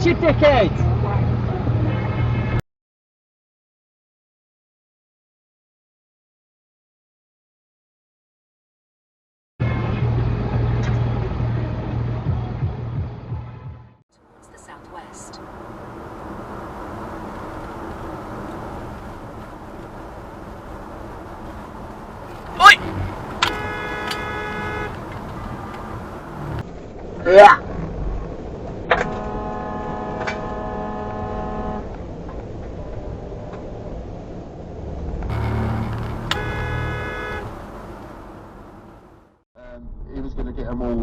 You dickhead! Towards the southwest. Oi! Yeah. He was going to get them all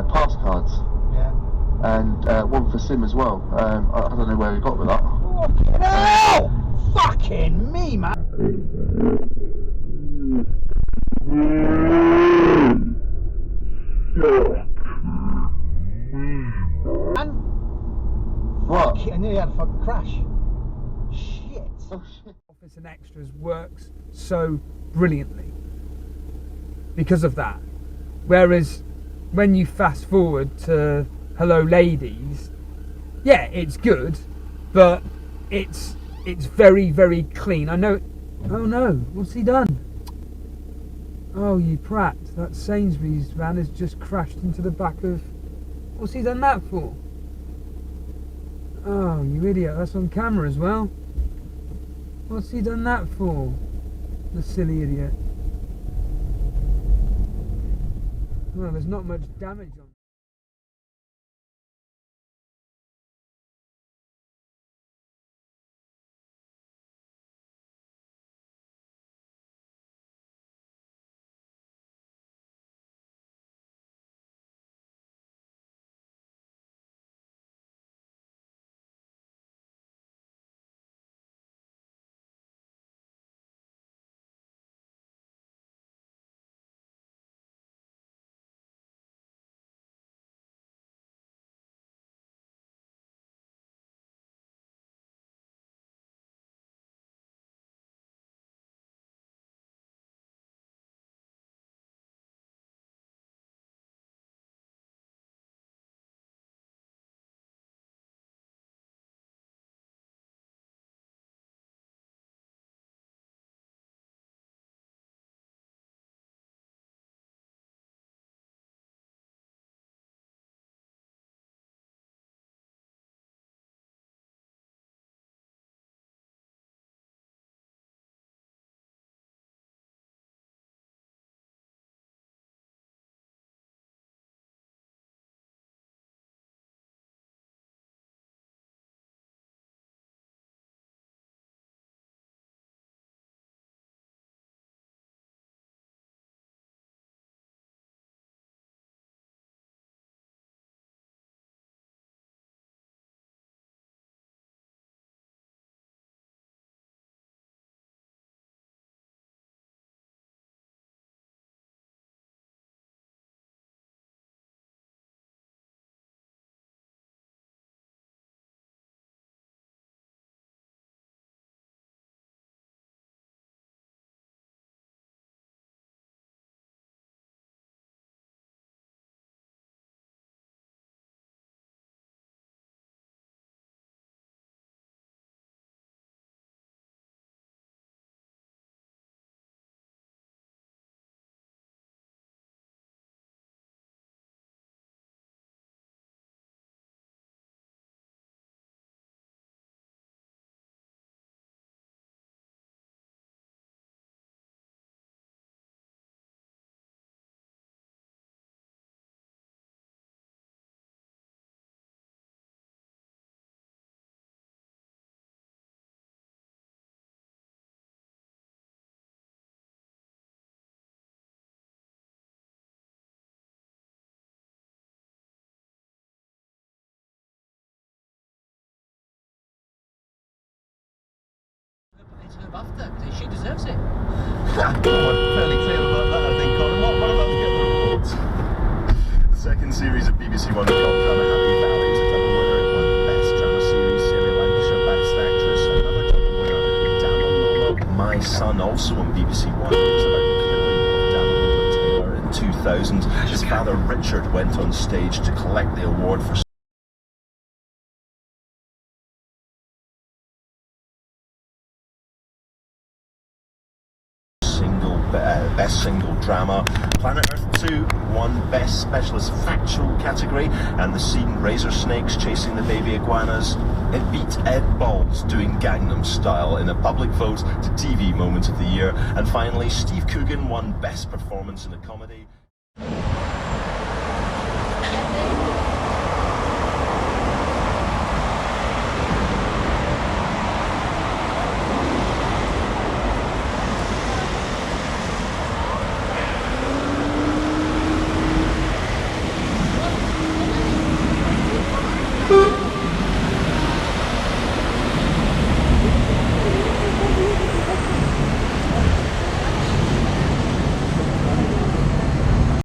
pass cards. Yeah. And one for Sim as well. I don't know where he got with that. Fucking hell! Fucking me, man! What? I nearly had a fucking crash. Shit. Oh shit. Office and Extras works so brilliantly because of that. Whereas when you fast forward to Hello Ladies, yeah, it's good, but it's very, very clean. I know. Oh no, what's he done? Oh, you prat! That Sainsbury's van has just crashed into the back of. What's he done that for? Oh, you idiot! That's on camera as well. What's he done that for? The silly idiot. Well, there's not much damage on. BAFTA, because she deserves it. Well, we're fairly clear about that, I think, Colin. What about the other awards? The second series of BBC One called Drama Happy Valley is a double winner. It won Best Drama Series, Sarah Lancashire Best Actress, another double winner. Damalola, My Son, also on BBC One. It was about the killing of Damalola Taylor in 2000. His father Richard went on stage to collect the award for Best Single Drama. Planet Earth 2 won Best Specialist Factual category, and the scene Razor Snakes Chasing the Baby Iguanas, it beat Ed Balls doing Gangnam Style in a public vote to TV Moment of the Year. And finally, Steve Coogan won Best Performance in a Comedy.